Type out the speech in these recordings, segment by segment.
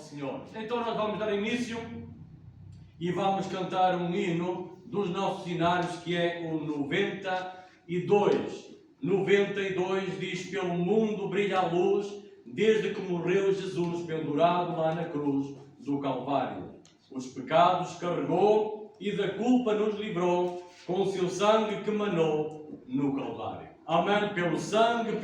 Senhor. Então nós vamos dar início e vamos cantar um hino dos nossos hinários, que é o 92. 92 diz: pelo mundo brilha a luz, desde que morreu Jesus pendurado lá na cruz do Calvário. Os pecados carregou e da culpa nos livrou, com o seu sangue que manou no Calvário. Amém? Pelo sangue,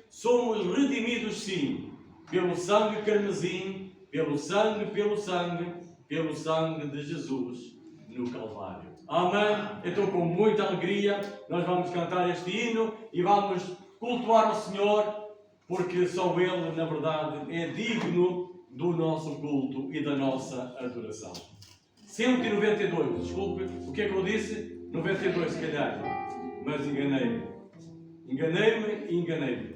somos redimidos sim. Pelo sangue carmesim, pelo sangue de Jesus no Calvário. Amém? Então, com muita alegria, nós vamos cantar este hino e vamos cultuar ao Senhor, porque só Ele, na verdade, é digno do nosso culto e da nossa adoração. 192, desculpe, o que é que eu disse? 92, se calhar, mas enganei-me. Enganei-me.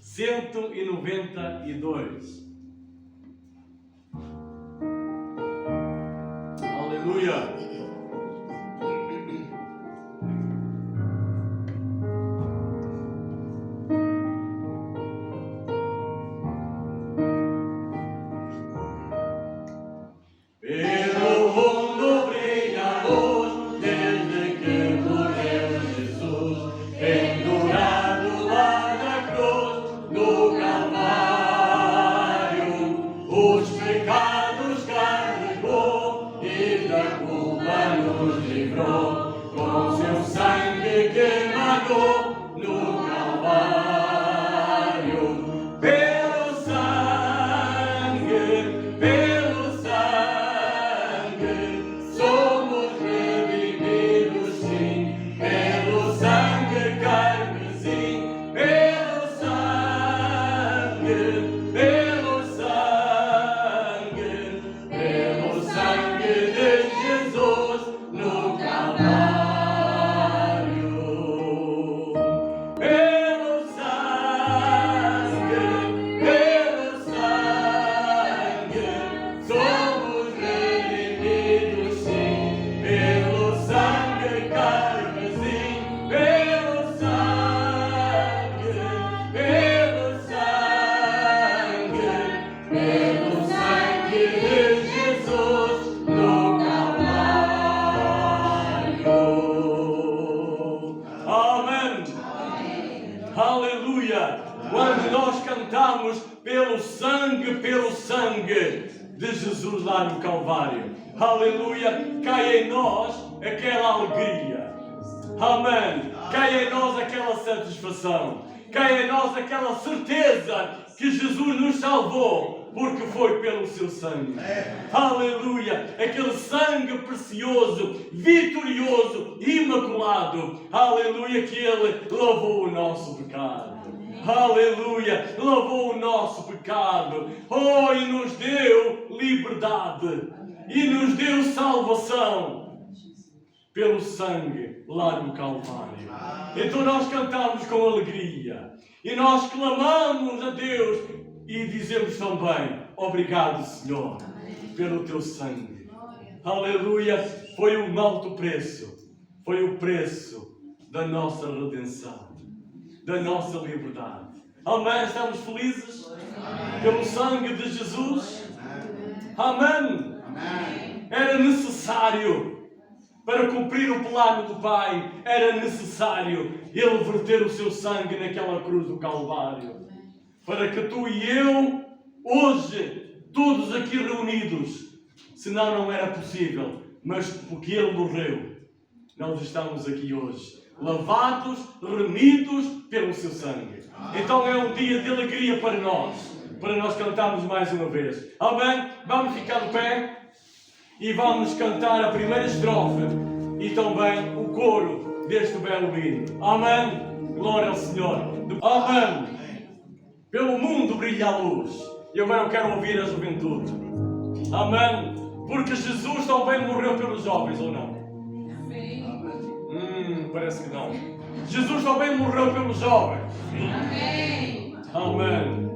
192. Aleluia! Quando nós cantamos pelo sangue de Jesus lá no Calvário, aleluia, cai em nós aquela alegria, amém, cai em nós aquela satisfação, cai em nós aquela certeza que Jesus nos salvou, porque foi pelo seu sangue, aleluia, aquele sangue precioso, vitorioso, imaculado, aleluia, que Ele lavou o nosso pecado. Aleluia, lavou o nosso pecado, oh, e nos deu liberdade, e nos deu salvação, pelo sangue lá no Calvário. Então nós cantamos com alegria, e nós clamamos a Deus, e dizemos também: obrigado, Senhor, pelo teu sangue. Aleluia, foi um alto preço, foi o preço da nossa redenção, da nossa liberdade. Amém? Estamos felizes? Amém. Pelo sangue de Jesus? Amém. Amém. Era necessário, para cumprir o plano do Pai, era necessário Ele verter o seu sangue naquela cruz do Calvário, para que tu e eu, hoje, todos aqui reunidos, senão não era possível, mas porque Ele morreu, nós estamos aqui hoje, lavados, remidos pelo seu sangue. Então é um dia de alegria para nós cantarmos mais uma vez. Amém? Vamos ficar de pé e vamos cantar a primeira estrofe e também o coro deste belo hino. Amém? Glória ao Senhor. Amém. Pelo mundo brilha a luz. E agora eu quero ouvir a juventude. Amém? Porque Jesus também morreu pelos jovens, ou não? Parece que não. Jesus também morreu pelos jovens. Amém. Amém.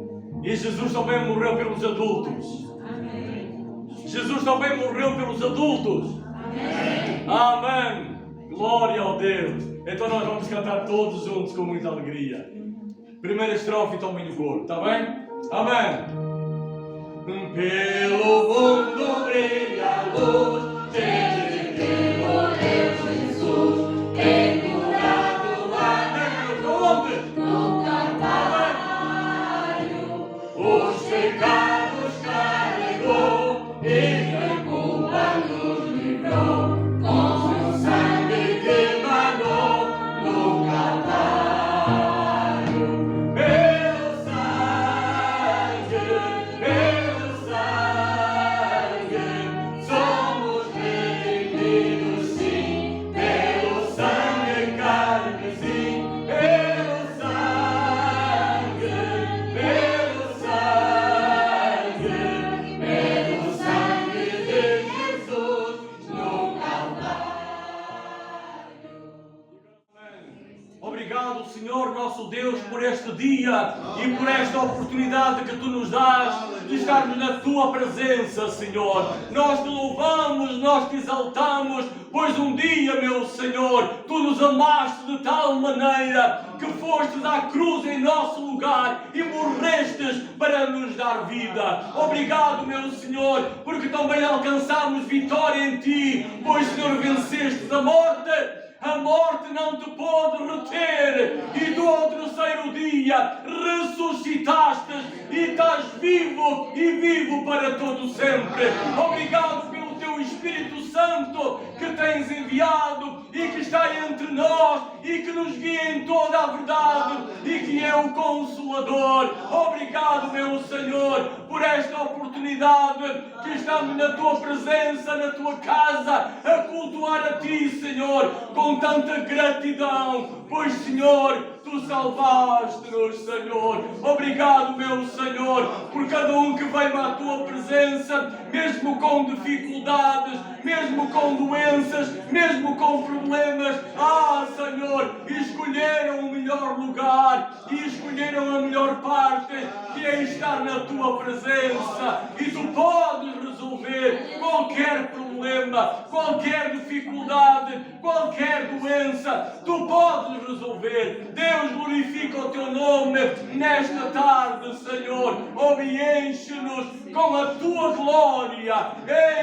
E Jesus também morreu pelos adultos. Amém. Jesus também morreu pelos adultos. Amém. Amém. Glória ao Deus. Então nós vamos cantar todos juntos com muita alegria. Primeira estrofe e também o coro. Está bem? Amém. Pelo mundo brilha a luz, desde que morreu Jesus, pendurado lá na cruz, no Calvário, os pecados carregou e da culpa nos livrou, com seu sangue que manou no Calvário. Pelo sangue, somos redimidos, sim, pelo sangue carmesim, pelo sangue de Jesus no Calvário. Obrigado, Senhor nosso Deus, por este dia e por esta oportunidade que Tu nos dás de estarmos na Tua presença, Senhor. Nós Te louvamos, nós Te exaltamos, pois um dia, meu Senhor, Tu nos amaste de tal maneira que fostes à cruz em nosso lugar e morrestes para nos dar vida. Obrigado, meu Senhor, porque também alcançamos vitória em Ti, pois, Senhor, vencestes a morte. A morte não te pode reter, e tu ao terceiro dia ressuscitaste e estás vivo e vivo para todo sempre. Obrigado pelo Teu Espírito Santo que tens enviado e que está entre nós e que nos guia em toda a verdade e que é o Consolador. Obrigado, meu Senhor, por esta oportunidade que estamos na Tua presença, na Tua casa, a cultuar a Ti, Senhor, com tanta gratidão, pois, Senhor, Tu salvaste-nos, Senhor. Obrigado, meu Senhor, por cada um que veio à Tua presença, mesmo com dificuldades, mesmo com doenças, mesmo com problemas. Ah, Senhor, escolheram o melhor lugar e escolheram a melhor parte, que é estar na Tua presença. E Tu podes resolver qualquer problema, qualquer dificuldade, qualquer doença. Tu podes resolver. Deus, glorifica o Teu nome nesta tarde, Senhor. E enche-nos com a Tua glória,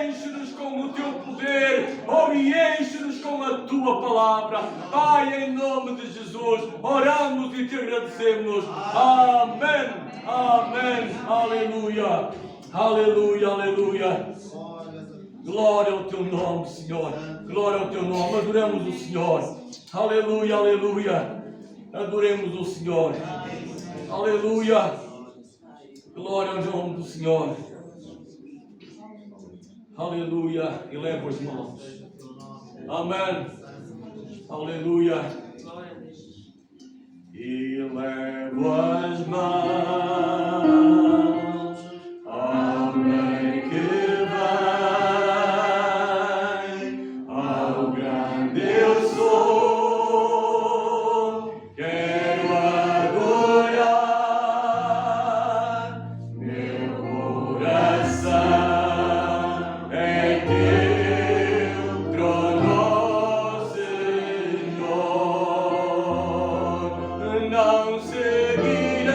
enche-nos com o Teu poder, e enche-nos com a Tua palavra. Pai, em nome de Jesus, oramos e Te agradecemos. Amém, amém, aleluia, aleluia, aleluia. Glória ao Teu nome, Senhor. Glória ao Teu nome. Adoramos o Senhor. Aleluia, aleluia. Adoremos o Senhor. Aleluia. Glória ao nome do Senhor. Aleluia. Eleva as mãos. Amém. Aleluia. Eleva as mãos. Amém. Que não seguirei.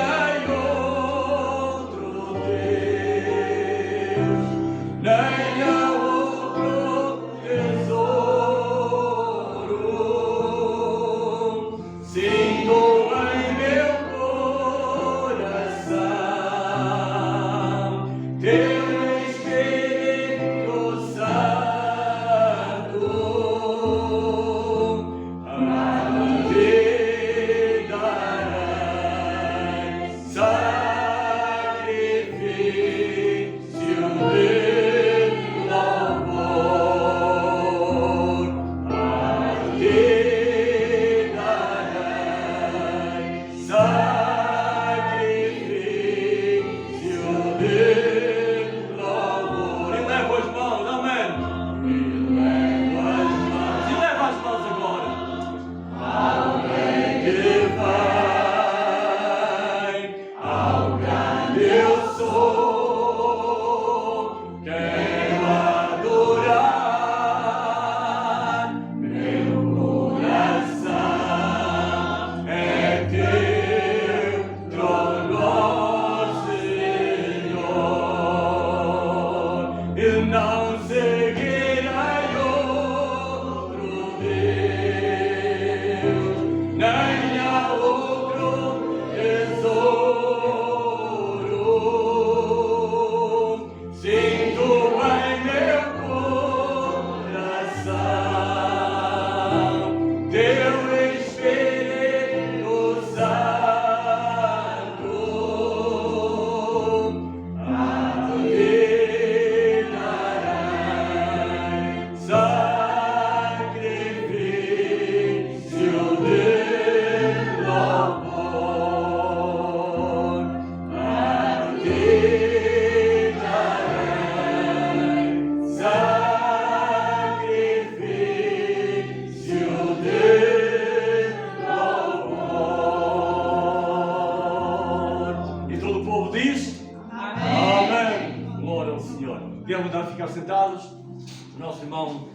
Quero mandar ficar sentados. O nosso irmão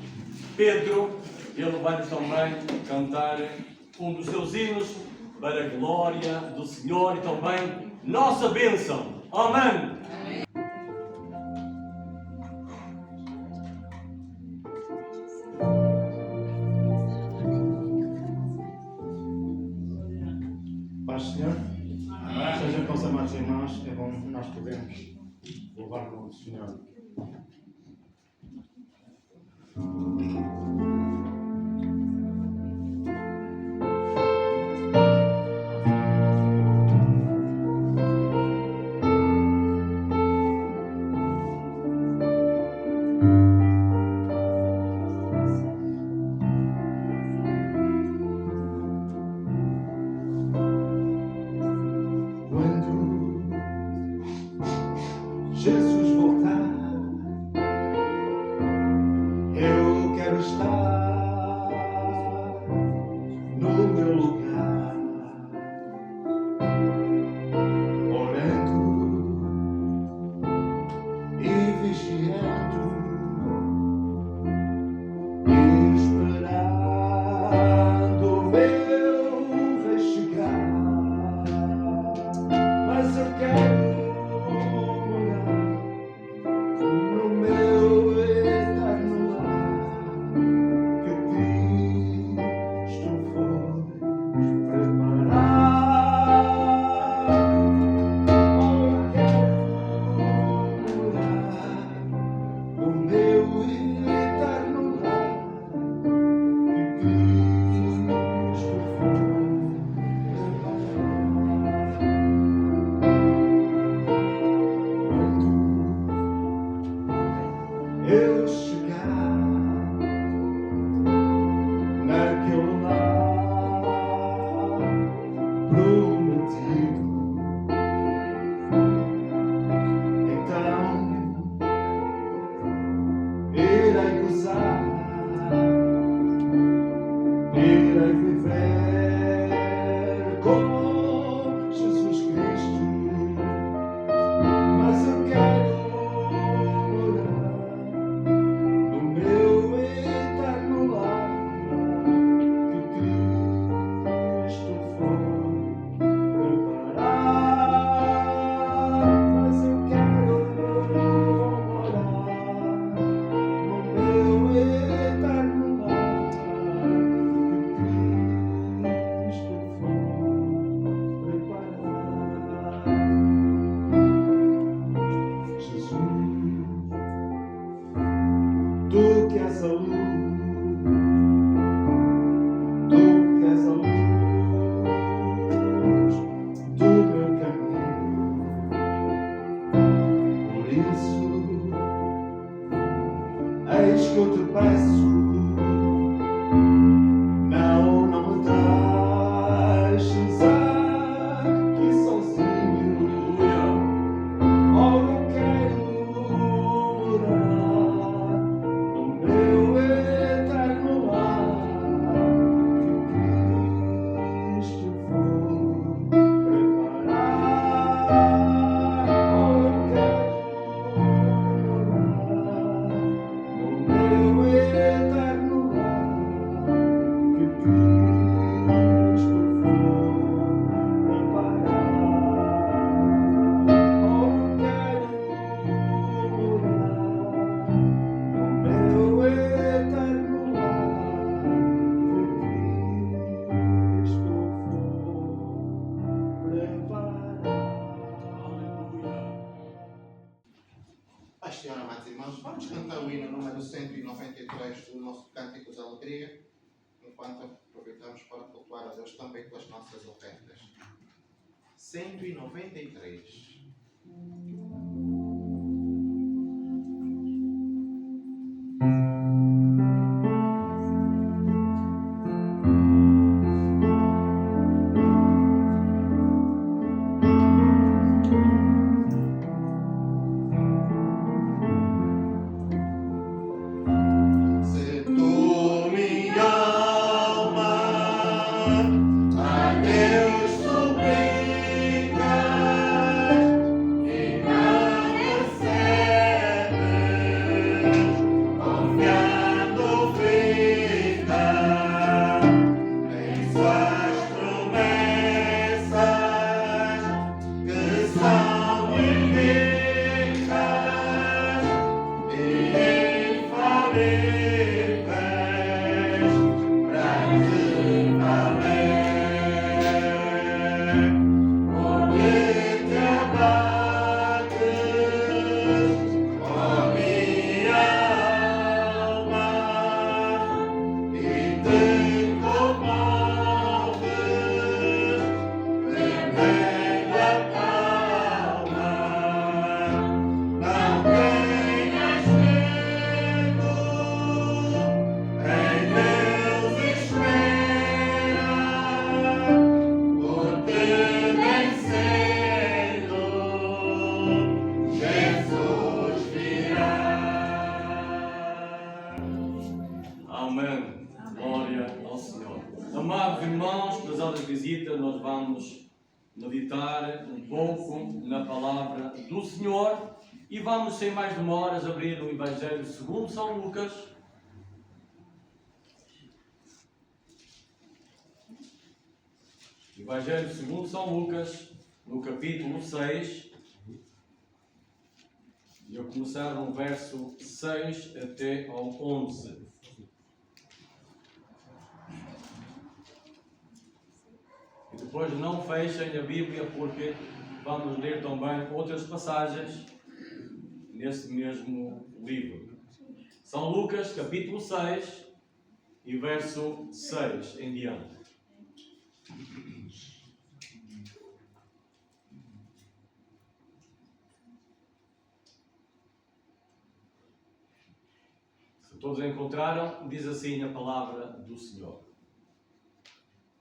Pedro, ele vai-nos também cantar um dos seus hinos para a glória do Senhor e também nossa bênção. Amém. Paz, Senhor. Seja com os amados irmãos, é bom nós podemos louvar o nome do Senhor. Jesus voltar, eu quero estar no meu lugar, orando e vigiando, esperando o meu rei chegar. Mas eu quero eu chegar naquele lar prometido, então irei gozar, irei viver com Jesus Cristo. Mas eu quero Tu que és a luz, Tu que és a luz do meu caminho. Por isso, eis que eu te peço, não me deixes aqui sozinho. Oh, eu quero morar no meu eterno lar que Cristo foi preparar. Oh, eu quero morar no meu eterno lar que Cristo foi preparar. Oh, eu quero morar no meu eterno lar que Cristo foi preparar. Paz, Senhor, amados irmãos, vamos cantar o hino número 193 do nosso Cântico de Alegria, enquanto aproveitamos para cultuar a Deus também com as nossas ofertas. 193. Se tu, minha alma, a Deus suplicas, e não vamos meditar um pouco na palavra do Senhor e vamos, sem mais demoras, abrir o Evangelho segundo São Lucas. Evangelho segundo São Lucas, no capítulo 6. E eu começar no verso 6 até ao 11. E depois não fechem a Bíblia, porque vamos ler também outras passagens nesse mesmo livro. São Lucas, capítulo 6 e verso 6 em diante. Todos encontraram? Diz assim a palavra do Senhor.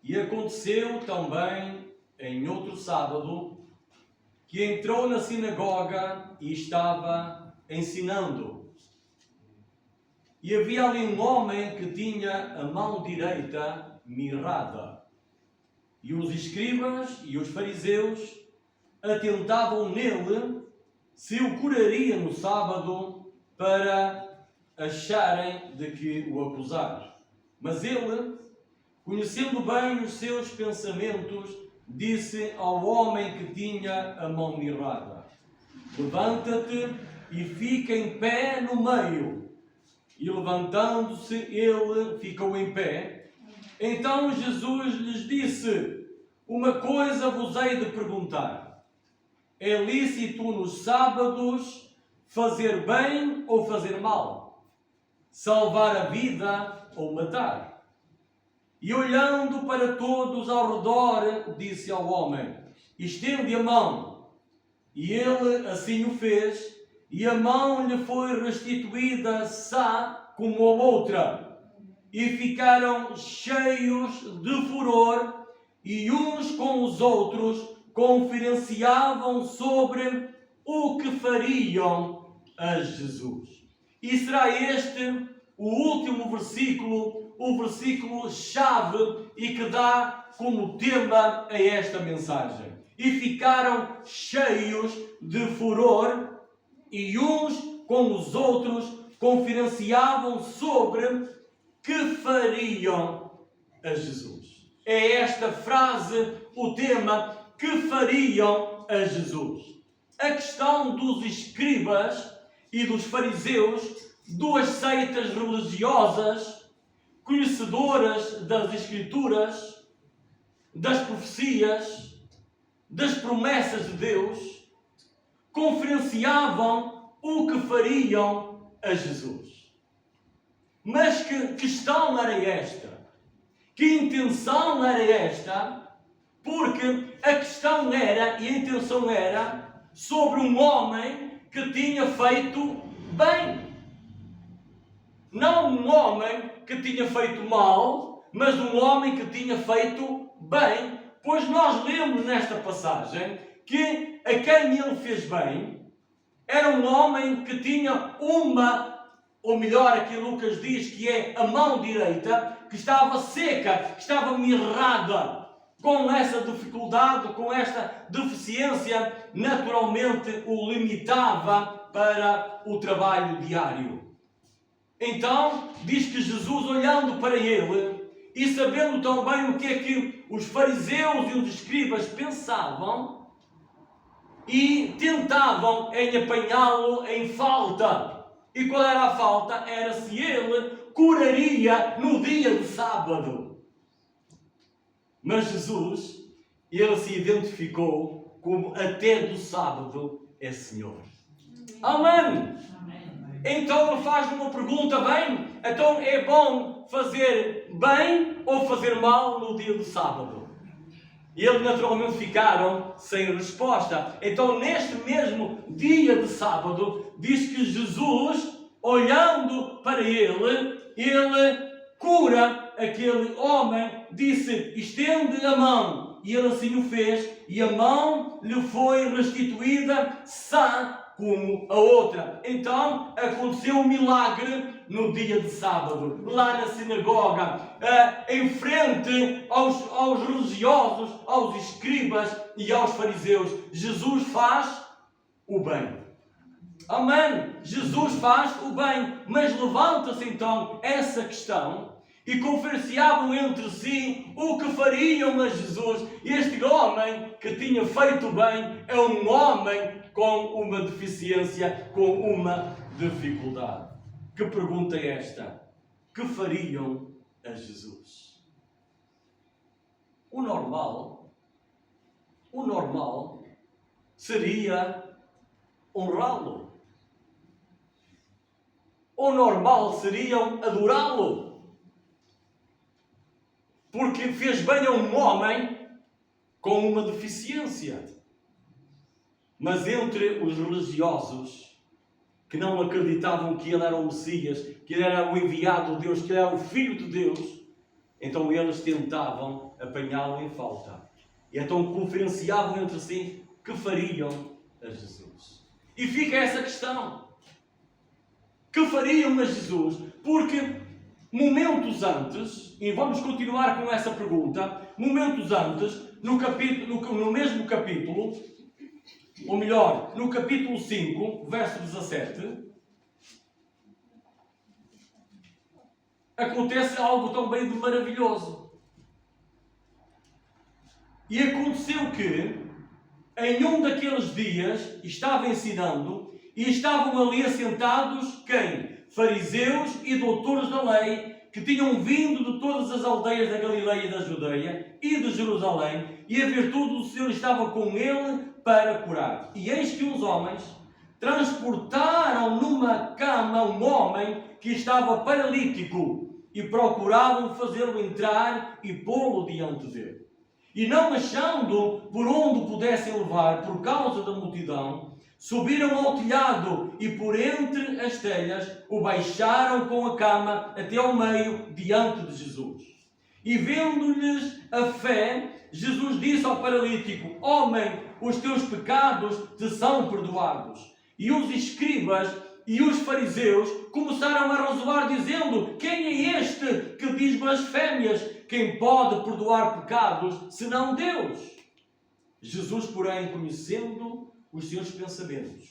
E aconteceu também em outro sábado que entrou na sinagoga e estava ensinando. E havia ali um homem que tinha a mão direita mirrada. E os escribas e os fariseus atentavam nele se o curaria no sábado para acharem de que o acusar. Mas ele, conhecendo bem os seus pensamentos, disse ao homem que tinha a mão mirrada: levanta-te e fica em pé no meio. E levantando-se, ele ficou em pé. Então Jesus lhes disse: uma coisa vos hei de perguntar. É lícito nos sábados fazer bem ou fazer mal? Salvar a vida ou matar? E olhando para todos ao redor, disse ao homem: estende a mão. E ele assim o fez, e a mão lhe foi restituída sã como a outra. E ficaram cheios de furor, e uns com os outros conferenciavam sobre o que fariam a Jesus. E será este o último versículo, o versículo-chave e que dá como tema a esta mensagem. E ficaram cheios de furor, e uns com os outros conferenciavam sobre que fariam a Jesus. É esta frase o tema: que fariam a Jesus. A questão dos escribas e dos fariseus, duas seitas religiosas, conhecedoras das Escrituras, das profecias, das promessas de Deus, conferenciavam o que fariam a Jesus. Mas que questão era esta? Que intenção era esta? Porque a questão era, e a intenção era, sobre um homem que tinha feito bem. Não um homem que tinha feito mal, mas um homem que tinha feito bem. Pois nós lemos nesta passagem que a quem ele fez bem era um homem que tinha ou melhor, aqui Lucas diz que é a mão direita, que estava seca, que estava mirrada. Com essa dificuldade, com esta deficiência, naturalmente o limitava para o trabalho diário. Então, diz que Jesus, olhando para ele e sabendo também o que é que os fariseus e os escribas pensavam, e tentavam em apanhá-lo em falta. E qual era a falta? Era se ele curaria no dia de sábado. Mas Jesus, ele se identificou como até do sábado é Senhor. Amém! Então ele faz uma pergunta: bem, então é bom fazer bem ou fazer mal no dia do sábado? E eles naturalmente ficaram sem resposta. Então neste mesmo dia de sábado, diz que Jesus, olhando para ele cura aquele homem, disse: estende a mão. E ele assim o fez, e a mão lhe foi restituída sã como a outra. Então aconteceu um milagre no dia de sábado, lá na sinagoga, em frente aos religiosos, aos escribas e aos fariseus. Jesus faz o bem. Amém? Jesus faz o bem. Mas levanta-se então essa questão e conferenciavam entre si o que fariam a Jesus. Este homem que tinha feito bem é um homem com uma deficiência, com uma dificuldade. Que pergunta é esta? Que fariam a Jesus? O normal seria honrá-lo. O normal seria adorá-lo. Porque fez bem a um homem com uma deficiência. Mas entre os religiosos, que não acreditavam que ele era o Messias, que ele era o enviado de Deus, que ele era o Filho de Deus, então eles tentavam apanhá-lo em falta. E então conferenciavam entre si que fariam a Jesus. E fica essa questão. Que fariam a Jesus? Porque momentos antes, e vamos continuar com essa pergunta, momentos antes, no mesmo capítulo, ou melhor, no capítulo 5, verso 17, acontece algo também de maravilhoso. E aconteceu que, em um daqueles dias, estava ensinando, e estavam ali assentados quem? Fariseus e doutores da lei, que tinham vindo de todas as aldeias da Galileia e da Judeia e de Jerusalém, e a virtude do Senhor estava com ele para curar. E eis que uns homens transportaram numa cama um homem que estava paralítico e procuravam fazê-lo entrar e pô-lo diante dele. E não achando por onde o pudessem levar por causa da multidão, subiram ao telhado e por entre as telhas o baixaram com a cama até ao meio diante de Jesus. E vendo-lhes a fé, Jesus disse ao paralítico: homem, os teus pecados te são perdoados. E os escribas e os fariseus começaram a razoar, dizendo: quem é este que diz blasfémias? Quem pode perdoar pecados, senão Deus? Jesus, porém, conhecendo os seus pensamentos,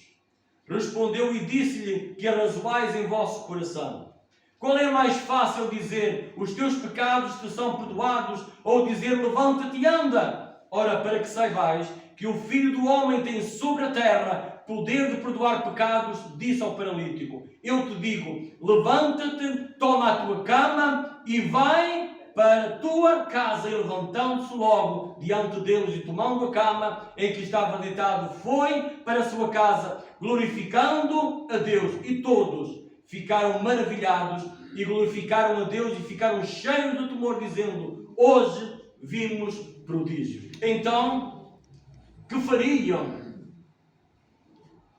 respondeu e disse-lhe: que arrazoais em vosso coração? Qual é mais fácil dizer: os teus pecados te são perdoados, ou dizer: levanta-te e anda? Ora, para que saibais que o Filho do Homem tem sobre a terra poder de perdoar pecados, disse ao paralítico: eu te digo, levanta-te, toma a tua cama e vai para a tua casa. E levantando-se logo diante deles e tomando a cama em que estava deitado, foi para a sua casa, glorificando a Deus. E todos ficaram maravilhados e glorificaram a Deus e ficaram cheios de temor, dizendo: hoje vimos prodígios. Então, que fariam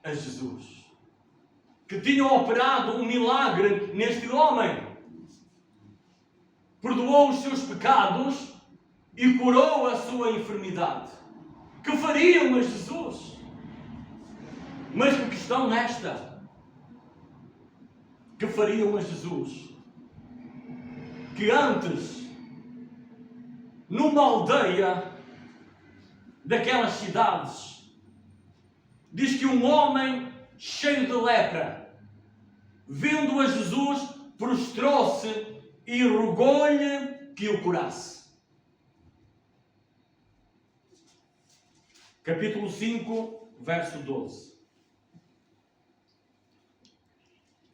a Jesus? Que tinham operado um milagre neste homem. Perdoou os seus pecados e curou a sua enfermidade. Que fariam a Jesus? Mas que questão nesta? Que fariam a Jesus? Que antes, numa aldeia daquelas cidades, diz que um homem cheio de lepra, vendo a Jesus, prostrou-se e rogou-lhe que o curasse. Capítulo 5, verso 12.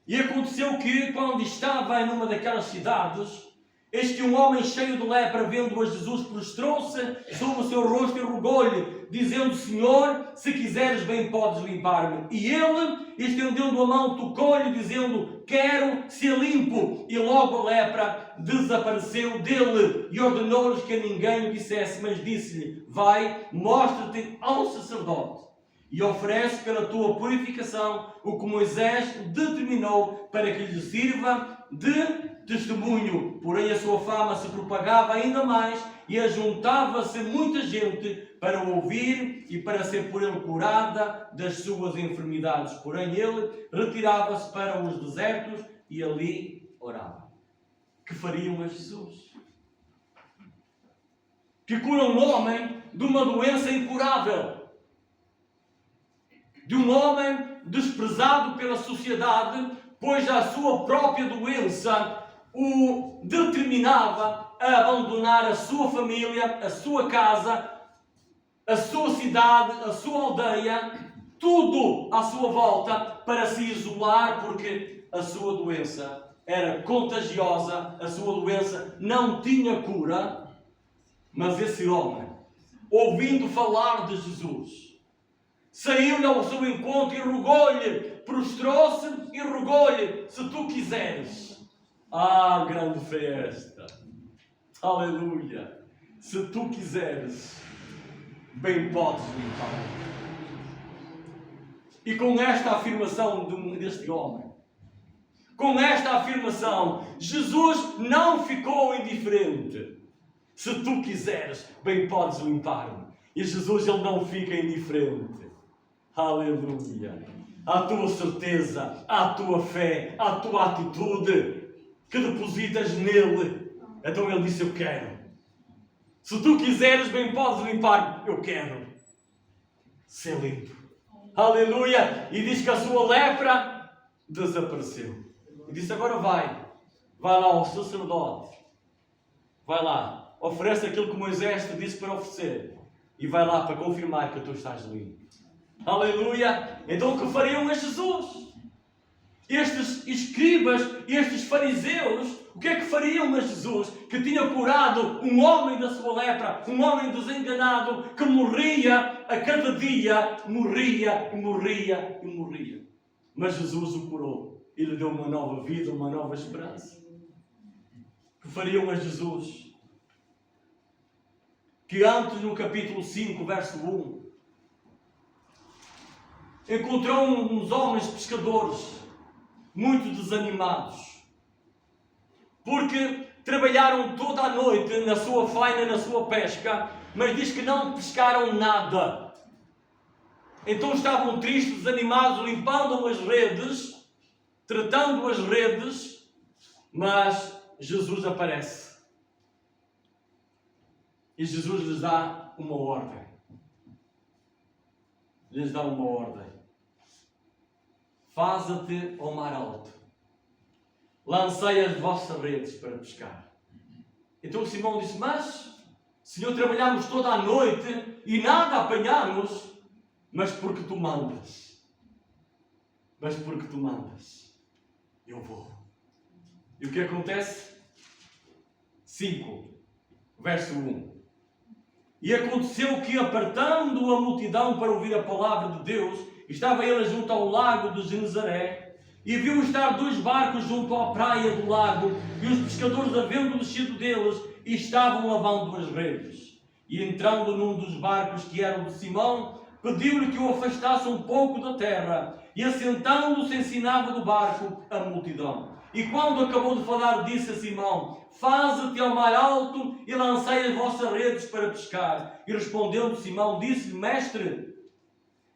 E aconteceu que, quando estava em uma daquelas cidades, eis que um homem cheio de lepra, vendo a Jesus, prostrou-se sobre o seu rosto e rogou-lhe, dizendo: Senhor, se quiseres bem podes limpar-me. E ele, estendendo a mão, tocou-lhe, dizendo: quero ser limpo. E logo a lepra desapareceu dele. E ordenou-lhes que a ninguém o dissesse, mas disse-lhe: vai, mostra-te ao sacerdote. e oferece pela tua purificação o que Moisés determinou para que lhe sirva de testemunho. Porém a sua fama se propagava ainda mais e ajuntava-se muita gente para o ouvir e para ser por ele curada das suas enfermidades. Porém ele retirava-se para os desertos e ali orava. Que fariam a Jesus? Que cura um homem de uma doença incurável. De um homem desprezado pela sociedade, pois a sua própria doença o determinava a abandonar a sua família, a sua casa, a sua cidade, a sua aldeia, tudo à sua volta para se isolar, porque a sua doença era contagiosa, a sua doença não tinha cura. Mas esse homem, ouvindo falar de Jesus, saiu-lhe ao seu encontro e rogou-lhe, prostrou-se e rogou-lhe: se tu quiseres. Ah, grande festa! Aleluia! Se tu quiseres, bem podes limpar. E com esta afirmação deste homem, com esta afirmação, Jesus não ficou indiferente. Se tu quiseres, bem podes limpar-me. E Jesus, ele não fica indiferente. Aleluia! À tua certeza, à tua fé, à tua atitude que depositas nele. Então ele disse: eu quero. Se tu quiseres, bem podes limpar-me. Eu quero ser limpo. Aleluia! E diz que a sua lepra desapareceu. E disse: agora vai lá ao sacerdote. Vai lá. Oferece aquilo que Moisés te disse para oferecer. E vai lá para confirmar que tu estás limpo. Aleluia! Então o que fariam a Jesus? Estes escribas, estes fariseus, o que é que fariam a Jesus? Que tinha curado um homem da sua lepra, um homem desenganado, que morria a cada dia, morria e morria e morria. Mas Jesus o curou e lhe deu uma nova vida, uma nova esperança. O que fariam a Jesus? Que antes, no capítulo 5, verso 1, encontrou uns homens pescadores muito desanimados, porque trabalharam toda a noite na sua faina, na sua pesca, mas diz que não pescaram nada. Então estavam tristes, desanimados, limpando as redes, tratando as redes, mas Jesus aparece. E Jesus lhes dá uma ordem. Lhes dá uma ordem. Faza-te ao mar alto. Lancei as vossas redes para pescar. Então o Simão disse: mas, Senhor, trabalhamos toda a noite e nada apanhamos, mas porque tu mandas. Mas porque tu mandas, eu vou. E o que acontece? 5, verso 1. E aconteceu que, apartando a multidão para ouvir a palavra de Deus, estava ele junto ao lago de Genezaré, e viu estar 2 barcos junto à praia do lago, e os pescadores, havendo descido deles, estavam lavando as redes. E entrando num dos barcos, que era o de Simão, pediu-lhe que o afastasse um pouco da terra, e assentando-se ensinava do barco a multidão. E quando acabou de falar, disse a Simão: faze-te ao mar alto e lancei as vossas redes para pescar. E respondendo Simão, disse-lhe: mestre,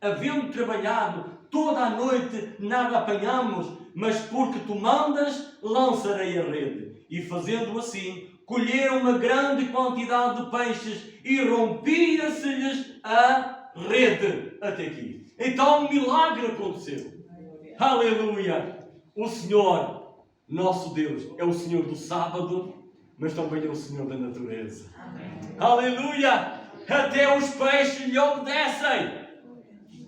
havendo trabalhado toda a noite, nada apanhamos, mas porque tu mandas, lançarei a rede. E fazendo assim, colheram uma grande quantidade de peixes e rompia-se-lhes a rede. Até aqui. Então um milagre aconteceu. Aleluia! O Senhor, nosso Deus, é o Senhor do sábado, mas também é o Senhor da natureza. Amém. Aleluia! Até os peixes lhe obedecem,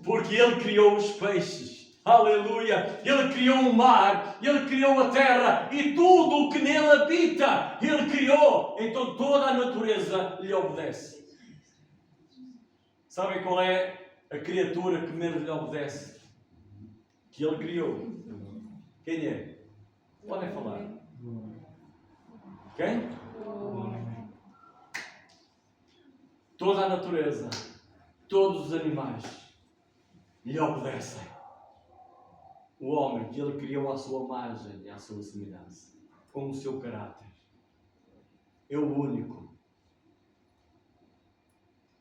porque Ele criou os peixes. Aleluia! Ele criou o mar, Ele criou a terra e tudo o que nele habita, Ele criou. Então toda a natureza lhe obedece. Sabem qual é a criatura que menos lhe obedece? Que Ele criou. Quem é? Podem falar. Quem? Toda a natureza, todos os animais, lhe obedecem. O homem que ele criou à sua imagem e à sua semelhança, com o seu caráter, é o único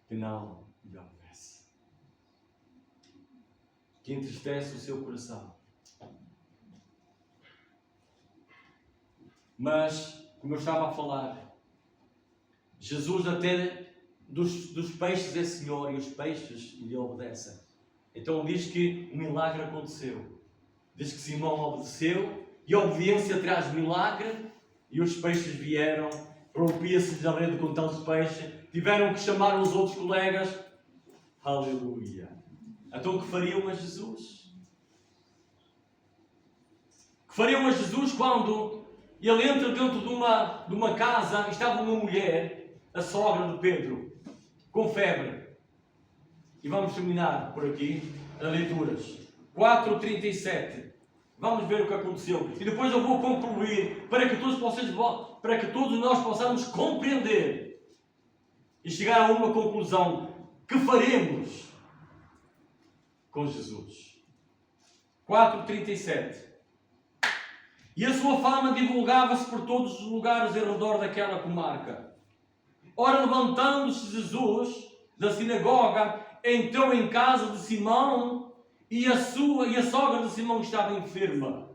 que não lhe obedece, que entristece o seu coração. Mas, como eu estava a falar, Jesus até dos peixes é Senhor e os peixes lhe obedecem. Então diz que o milagre aconteceu. Diz que Simão obedeceu e a obediência traz milagre e os peixes vieram, rompia-se a rede com tantos peixes, tiveram que chamar os outros colegas. Aleluia! Então o que fariam a Jesus? O que fariam a Jesus quando ele entra dentro de uma casa e estava uma mulher, a sogra de Pedro, com febre? E vamos terminar por aqui as leituras. 4:37. Vamos ver o que aconteceu. E depois eu vou concluir para que todos nós possamos compreender e chegar a uma conclusão. Que faremos com Jesus? 4:37. E a sua fama divulgava-se por todos os lugares ao redor daquela comarca. Ora, levantando-se Jesus da sinagoga, entrou em casa de Simão e a sogra de Simão estava enferma,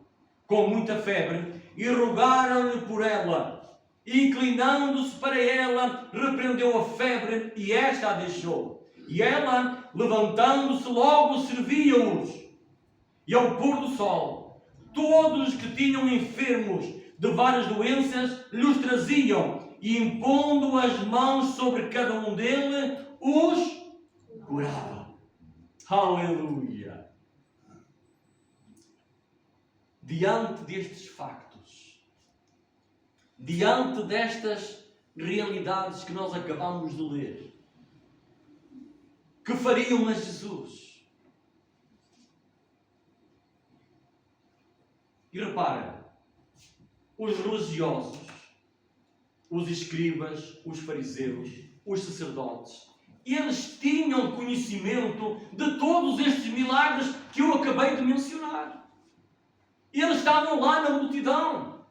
com muita febre, e rogaram-lhe por ela. E, inclinando-se para ela, repreendeu a febre e esta a deixou. E ela, levantando-se, logo servia-os. E ao pôr do sol, todos os que tinham enfermos de várias doenças lhes traziam, e impondo as mãos sobre cada um deles, os curava. Aleluia! Diante destes factos, diante destas realidades que nós acabamos de ler, que fariam a Jesus? E reparem, os religiosos, os escribas, os fariseus, os sacerdotes, eles tinham conhecimento de todos estes milagres que eu acabei de mencionar. Eles estavam lá na multidão.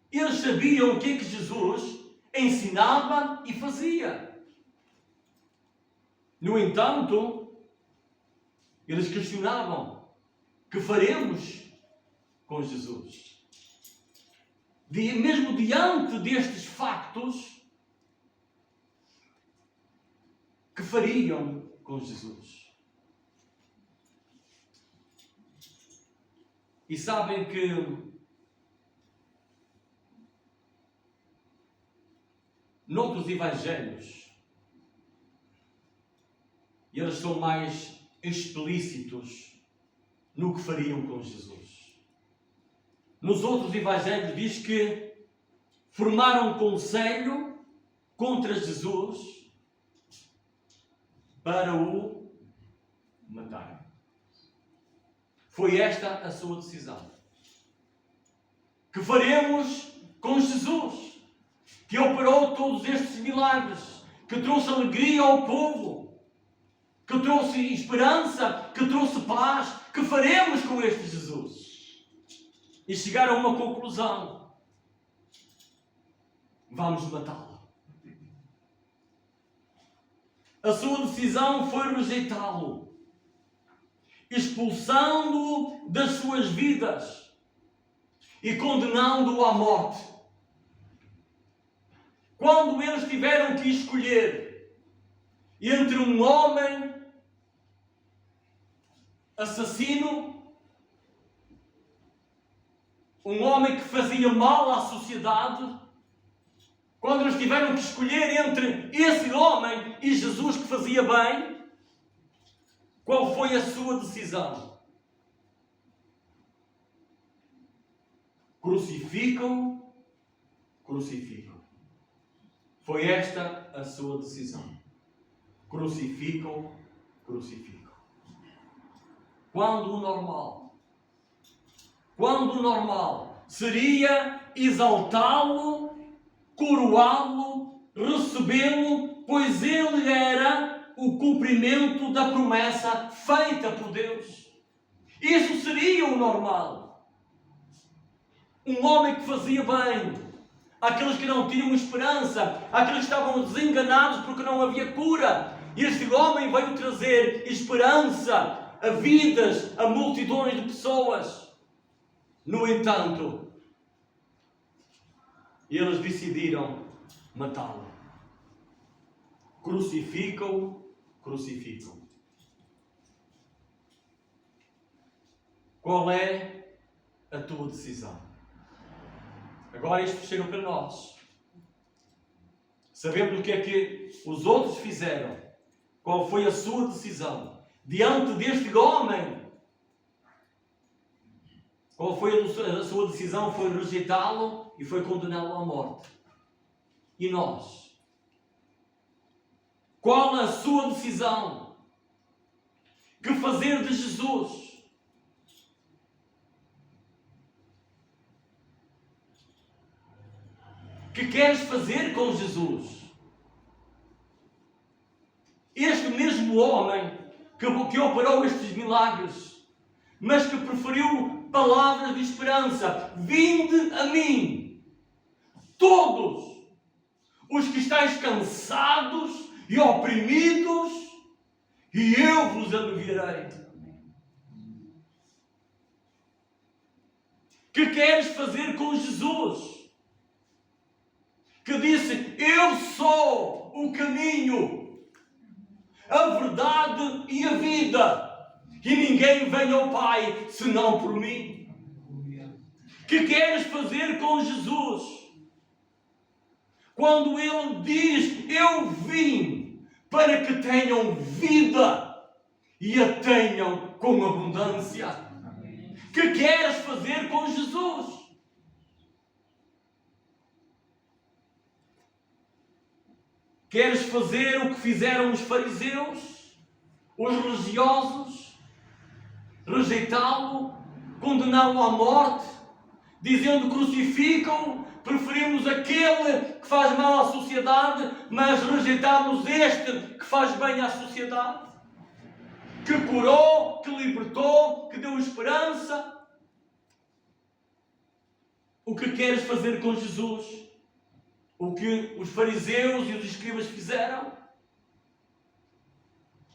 Eles sabiam o que é que Jesus ensinava e fazia. No entanto, eles questionavam: que faremos com Jesus? Mesmo diante destes factos, que fariam com Jesus? E sabem que noutros evangelhos, eles são mais explícitos no que fariam com Jesus. Nos outros evangelhos diz que formaram um conselho contra Jesus para o matar. Foi esta a sua decisão. Que faremos com Jesus, que operou todos estes milagres, que trouxe alegria ao povo, que trouxe esperança, que trouxe paz? Que faremos com este Jesus? E chegaram a uma conclusão: vamos matá-lo. A sua decisão foi rejeitá-lo, expulsando-o das suas vidas e condenando-o à morte. Quando eles tiveram que escolher entre um homem assassino, um homem que fazia mal à sociedade, quando eles tiveram que escolher entre esse homem e Jesus que fazia bem, qual foi a sua decisão? Crucificam, crucificam. Foi esta a sua decisão. Crucificam, crucificam. Quando o normal seria exaltá-lo, coroá-lo, recebê-lo, pois ele era o cumprimento da promessa feita por Deus. Isso seria o normal. Um homem que fazia bem àqueles que não tinham esperança, àqueles que estavam desenganados porque não havia cura. Este homem veio trazer esperança a vidas, a multidões de pessoas. No entanto, eles decidiram matá-lo. Crucificam-o, crucificam. Qual é a tua decisão? Agora isto chega para nós. Sabemos o que é que os outros fizeram. Qual foi a sua decisão? Diante deste homem, qual foi a sua decisão? Foi rejeitá-lo e foi condená-lo à morte. E nós? Qual a sua decisão? Que fazer de Jesus? Que queres fazer com Jesus? Este mesmo homem que operou estes milagres, mas que preferiu palavras de esperança: vinde a mim, todos os que estáis cansados e oprimidos, e eu vos aliviarei. Que queres fazer com Jesus? Que disse: eu sou o caminho, a verdade e a vida, e ninguém vem ao Pai senão por mim. Que queres fazer com Jesus? Quando Ele diz: eu vim para que tenham vida e a tenham com abundância. Que queres fazer com Jesus? Queres fazer o que fizeram os fariseus, os religiosos? Rejeitá-lo, condená-lo à morte, dizendo: crucificam-o, preferimos aquele que faz mal à sociedade, mas rejeitamos este que faz bem à sociedade, que curou, que libertou, que deu esperança. O que queres fazer com Jesus? O que os fariseus e os escribas fizeram?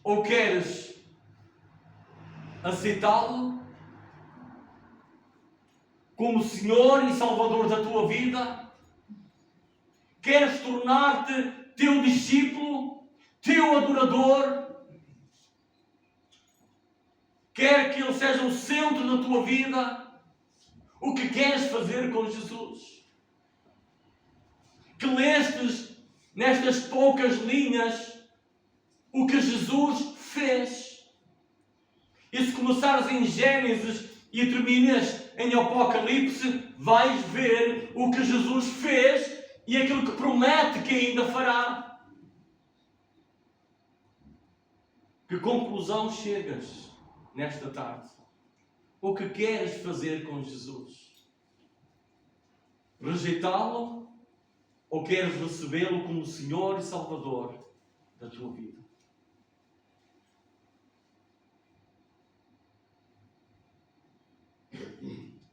Ou queres aceitá-lo como Senhor e Salvador da tua vida? Queres tornar-te teu discípulo, teu adorador? Quer que Ele seja o centro da tua vida? O que queres fazer com Jesus? Que lestes nestas poucas linhas o que Jesus fez. E se começares em Gênesis e terminas em Apocalipse, vais ver o que Jesus fez e aquilo que promete que ainda fará. Que conclusão chegas nesta tarde? O que queres fazer com Jesus? Rejeitá-lo? Ou queres recebê-lo como Senhor e Salvador da tua vida?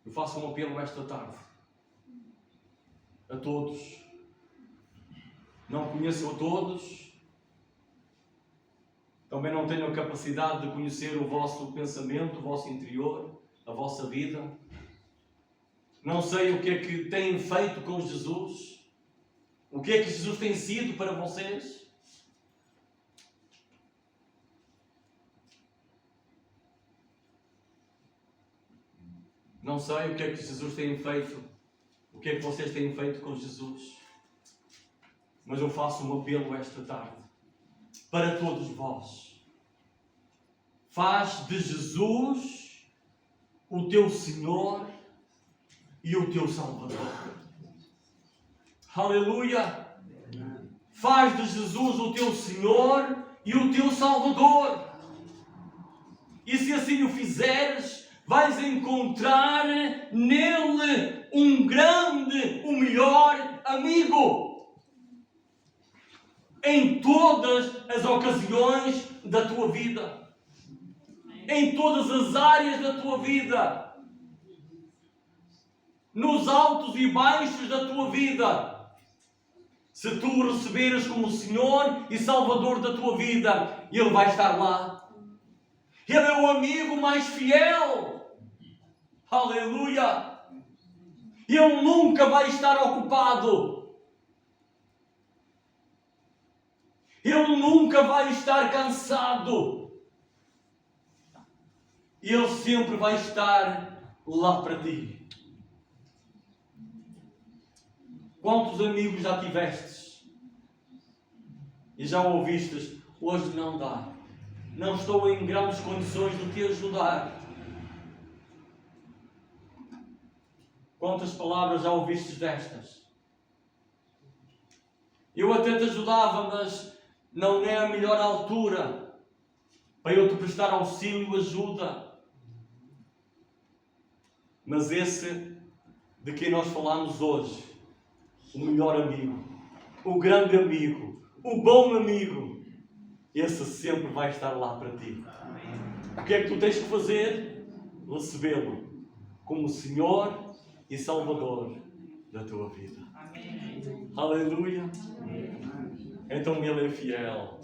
Eu faço um apelo esta tarde a todos. Não conheço a todos. Também não tenho a capacidade de conhecer o vosso pensamento, o vosso interior, a vossa vida. Não sei o que é que têm feito com Jesus. O que é que Jesus tem sido para vocês? Não sei o que é que Jesus tem feito, o que é que vocês têm feito com Jesus. Mas eu faço um apelo esta tarde para todos vós. Faz de Jesus o teu Senhor e o teu Salvador. Aleluia! Faz de Jesus o teu Senhor e o teu Salvador. E se assim o fizeres, vais encontrar nele um grande, o melhor amigo. em todas as ocasiões da tua vida, em todas as áreas da tua vida, nos altos e baixos da tua vida. Se tu o receberes como Senhor e Salvador da tua vida, Ele vai estar lá. Ele é o amigo mais fiel. Aleluia! Ele nunca vai estar ocupado. Ele nunca vai estar cansado. Ele sempre vai estar lá para ti. Quantos amigos já tivestes? E já ouvistes? Hoje não dá. Não estou em grandes condições de te ajudar. Quantas palavras já ouvistes destas? Eu até te ajudava, mas não é a melhor altura para eu te prestar auxílio e ajuda. Mas esse de quem nós falamos hoje, o melhor amigo, o grande amigo, o bom amigo, esse sempre vai estar lá para ti. O que é que tu tens que fazer? Recebê-lo como Senhor e Salvador da tua vida. Amém. Aleluia. Então Ele é fiel.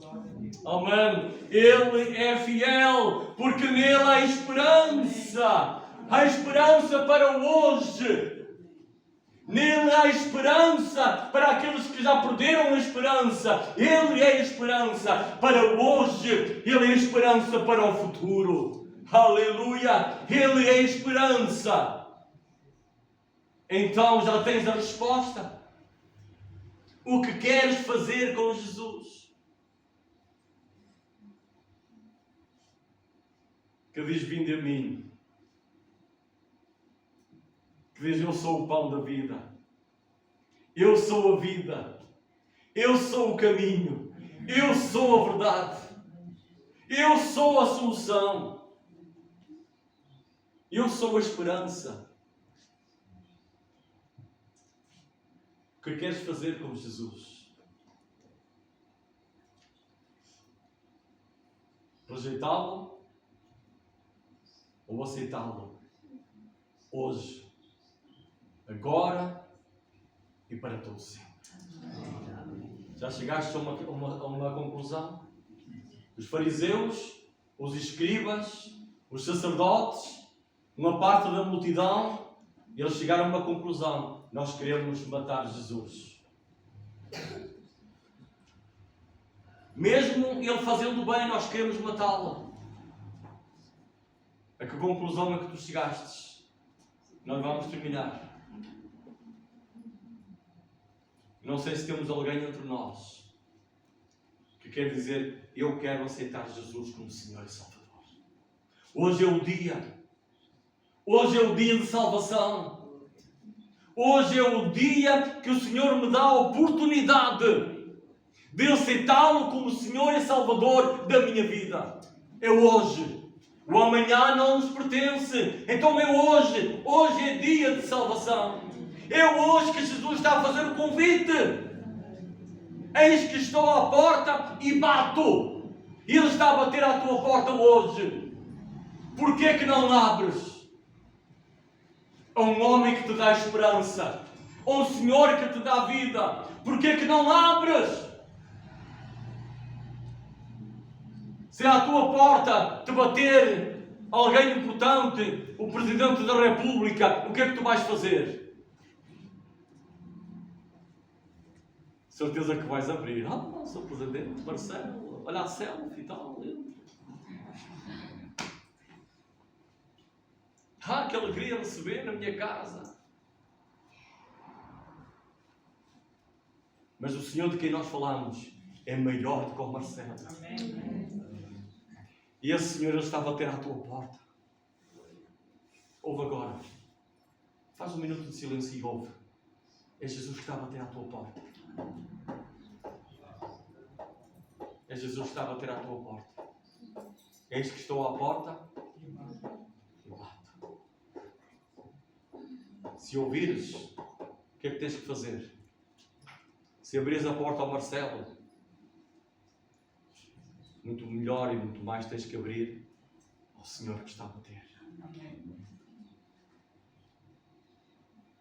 Amém. Ele é fiel, porque nele há esperança. Há esperança para hoje. Nele há esperança para aqueles que já perderam a esperança. Ele é esperança para hoje. Ele é esperança para o futuro. Aleluia! Ele é esperança. Então já tens a resposta. O que queres fazer com Jesus? Que diz: vinde a mim. Que diz: eu sou o pão da vida. Eu sou a vida. Eu sou o caminho. Eu sou a verdade. Eu sou a solução. Eu sou a esperança. O que queres fazer com Jesus? Rejeitá-lo ou aceitá-lo? Hoje, agora e para todo sempre. Já chegaste a uma conclusão? Os fariseus, os escribas, os sacerdotes, uma parte da multidão, eles chegaram a uma conclusão: nós queremos matar Jesus. Mesmo ele fazendo bem, nós queremos matá-lo. A que conclusão é que tu chegastes? Nós vamos terminar. Não sei se temos alguém entre nós que quer dizer: eu quero aceitar Jesus como Senhor e Salvador. Hoje é o dia. Hoje é o dia de salvação. Hoje é o dia que o Senhor me dá a oportunidade de aceitá-lo como Senhor e Salvador da minha vida. É hoje. O amanhã não nos pertence. Então é hoje. Hoje é dia de salvação. É hoje que Jesus está a fazer o convite. Eis que estou à porta e bato. Ele está a bater à tua porta hoje. Porquê é que não abres? A um homem que te dá esperança. A um Senhor que te dá vida. Porquê é que não abres? Se à tua porta te bater alguém importante, o Presidente da República, o que é que tu vais fazer? Certeza que vais abrir. Sou Presidente, Marcelo, olha a selfie e tal. Que alegria receber na minha casa. Mas o Senhor de quem nós falamos é maior do que o Marcelo. Amém. E esse Senhor está a bater à tua porta. Ouve agora. Faz um minuto de silêncio e ouve. É Jesus que está a bater à tua porta. É Jesus que está a bater à tua porta. Eis que estou à porta e bato. Se ouvires, o que é que tens que fazer? Se abrires a porta ao Marcelo, muito melhor e muito mais tens que abrir ao Senhor que está a bater.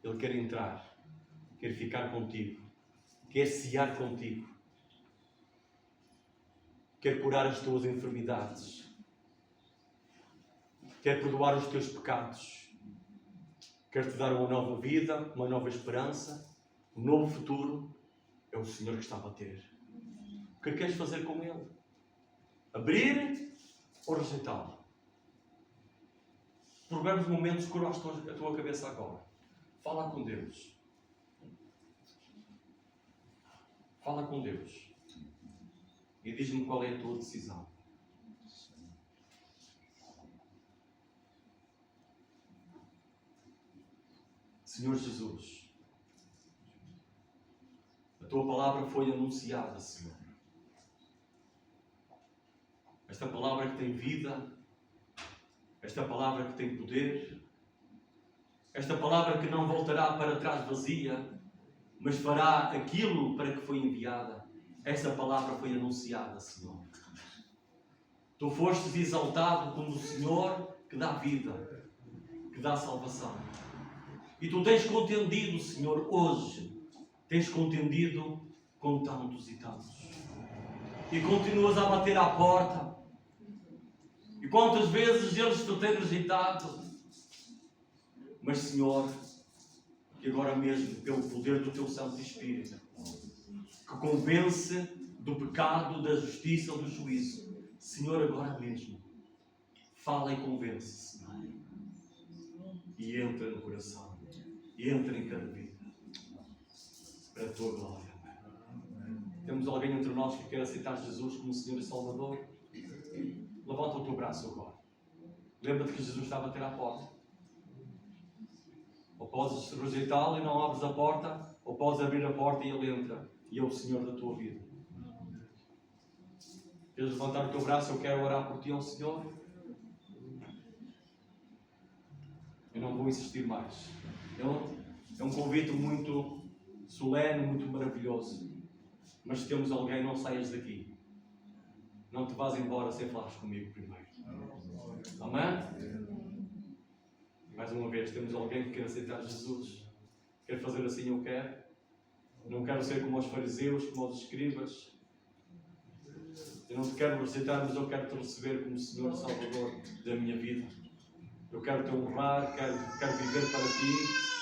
Ele quer entrar, quer ficar contigo, quer cear contigo, quer curar as tuas enfermidades, quer perdoar os teus pecados, quer te dar uma nova vida, uma nova esperança, um novo futuro. É o Senhor que está a bater. O que queres fazer com Ele? Abrir ou rejeitá-lo? Por breves momentos, curva a tua cabeça agora. Fala com Deus. Fala com Deus. E diz-me qual é a tua decisão. Senhor Jesus, a tua palavra foi anunciada, Senhor. Esta palavra que tem vida, esta palavra que tem poder, esta palavra que não voltará para trás vazia, mas fará aquilo para que foi enviada. Esta palavra foi anunciada, Senhor. Tu fostes exaltado como o Senhor que dá vida, que dá salvação. E tu tens contendido, Senhor, hoje, tens contendido com tantos e tantos. E continuas a bater à porta. E quantas vezes eles te têm rejeitado. Mas, Senhor, que agora mesmo, pelo poder do Teu Santo Espírito, que convence do pecado, da justiça, do juízo, Senhor, agora mesmo, fala e convence, Senhor. E entra no coração. E entra em cada vida. Para a Tua glória. Temos alguém entre nós que quer aceitar Jesus como Senhor e Salvador? Levanta o teu braço agora. Lembra-te que Jesus está a bater à porta. Ou podes rejeitá-lo e não abres a porta, ou podes abrir a porta e Ele entra. E é o Senhor da tua vida. Queres levantar o teu braço? Eu quero orar por ti ao Senhor. Eu não vou insistir mais. É um convite muito solene, muito maravilhoso. Mas se temos alguém, não saias daqui. Não te vás embora sem falares comigo primeiro. Amém? Mais uma vez, temos alguém que quer aceitar Jesus. Quer fazer assim, eu quero. Não quero ser como os fariseus, como os escribas. Eu não te quero rejeitar, mas eu quero te receber como Senhor Salvador da minha vida. Eu quero te honrar, quero viver para ti.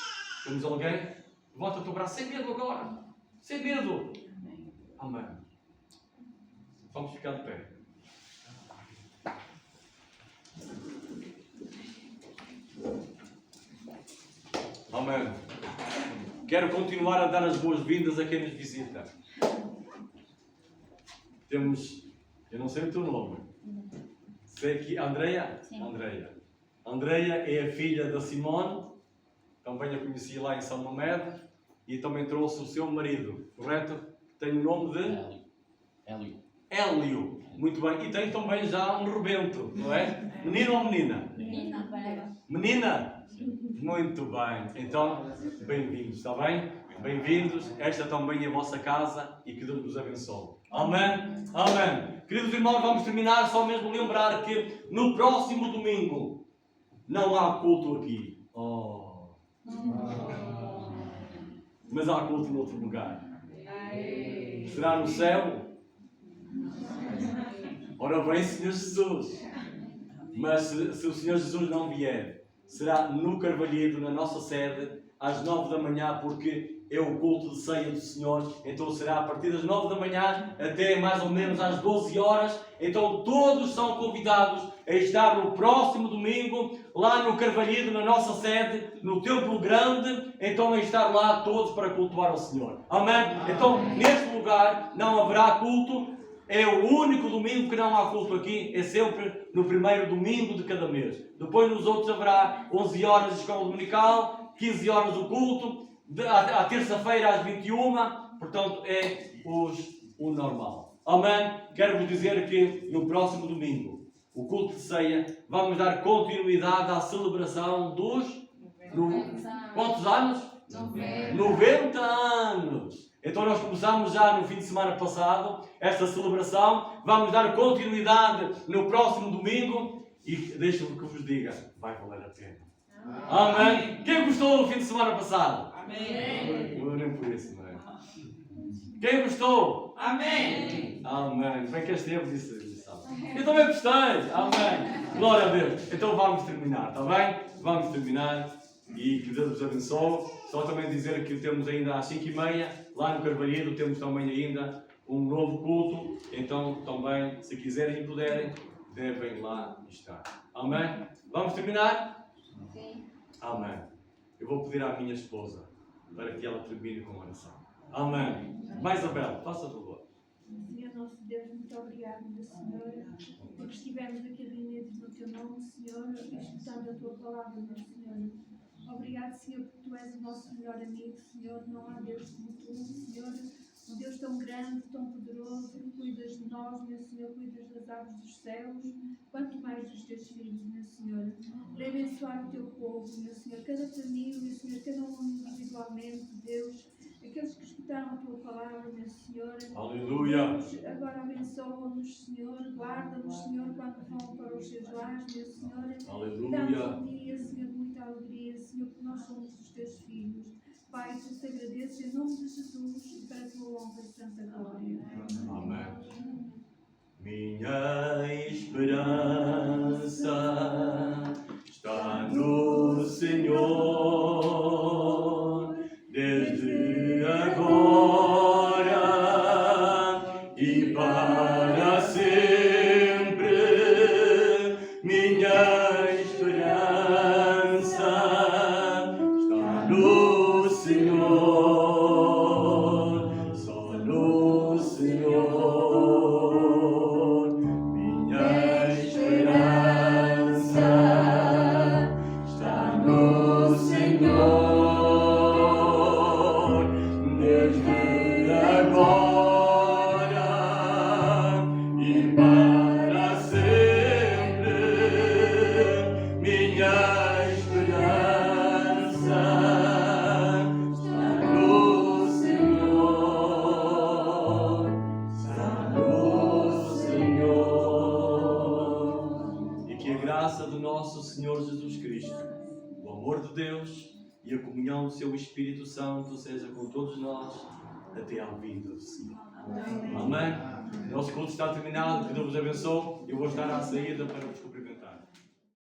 Temos alguém? Levanta o teu braço sem medo agora. Sem medo. Amém. Vamos ficar de pé. Amém. Quero continuar a dar as boas-vindas a quem nos visita. Temos, eu não sei o teu nome. Sei que Andreia? Sim. Andreia é a filha da Simone. Também a conheci lá em São Mamede. E também trouxe o seu marido, correto? Tem o nome de? Hélio. Muito bem. E tem também já um rebento, não é? Menino ou menina? Menina? Muito bem. Então, bem-vindos, está bem? Bem-vindos. Esta também é a vossa casa e que Deus vos abençoe. Amém? Amém. Queridos irmãos, vamos terminar só mesmo lembrar que no próximo domingo não há culto aqui. Mas há culto em outro lugar. Será no céu? Ora bem, Senhor Jesus. Mas se o Senhor Jesus não vier, será no Carvalheiro, na nossa sede, às 9 da manhã, porque é o culto de ceia do Senhor. Então será a partir das 9 da manhã até mais ou menos às 12 horas. Então todos são convidados a estar no próximo domingo, lá no Carvalheiro, na nossa sede, no Templo Grande. Então a estar lá todos para cultuar ao Senhor. Amém? Então neste lugar não haverá culto. É o único domingo que não há culto aqui, é sempre no primeiro domingo de cada mês. Depois nos outros haverá 11 horas de escola dominical, 15 horas o culto, à terça-feira às 21, portanto é o normal. Amém? Quero-vos dizer que no próximo domingo, o culto de ceia, vamos dar continuidade à celebração dos... Quantos anos? 90 anos! Então nós começamos já no fim de semana passado esta celebração, vamos dar continuidade no próximo domingo e deixem-me que vos diga, vai valer a pena. Amém? Quem gostou do fim de semana passado? Amém. Eu nem por isso, não é? Quem gostou? Amém. Amém. Bem que este tempo disse. Eu também gostei. Amém. Glória a Deus. Então vamos terminar, está bem? Vamos terminar e que Deus vos abençoe. Só também dizer que temos ainda às 5h30, lá no Carvalheiro, temos também ainda um novo culto. Então também, se quiserem e puderem, devem lá estar. Amém? Vamos terminar? Sim. Amém. Eu vou pedir à minha esposa para que ela termine com a oração. Amém. Mais Isabel, faça favor. Senhor nosso Deus, muito obrigado, meu Senhor, porque estivemos aqui reunidos no Teu nome, Senhor, escutando a Tua palavra, meu Senhor. Obrigado, Senhor, porque Tu és o nosso melhor amigo, Senhor. Não há Deus como Tu, Senhor. Um Deus tão grande, tão poderoso, que cuidas de nós, meu Senhor, cuidas das aves dos céus, quanto mais dos Teus filhos, meu Senhor. Para abençoar o Teu povo, meu Senhor, cada família, Senhor, cada um individualmente, Deus, aqueles que escutaram a Tua palavra, meu Senhor. Aleluia. Deus, agora abençoa-nos, Senhor, guarda-nos, Senhor, quando vão para os seus lares, meu Senhor. Aleluia. Dá-nos um dia, Senhor, de muita alegria, Senhor, porque nós somos os Teus filhos. Pai, eu te agradeço em nome de Jesus e para a Tua honra e santa glória. Amém. Minha esperança está no Senhor, desde agora e para sempre. Minha esperança está no Senhor, só no Senhor. Minha esperança está no Senhor, desde agora e para sempre. Minha esperança está no Senhor, está no Senhor. E que a graça do nosso Senhor Jesus Cristo, o amor de Deus e a comunhão do seu Espírito Santo seja com todos nós até à vinda do Senhor. Amém? Nosso culto está terminado, que Deus vos abençoe. Eu vou estar à saída para vos cumprimentar.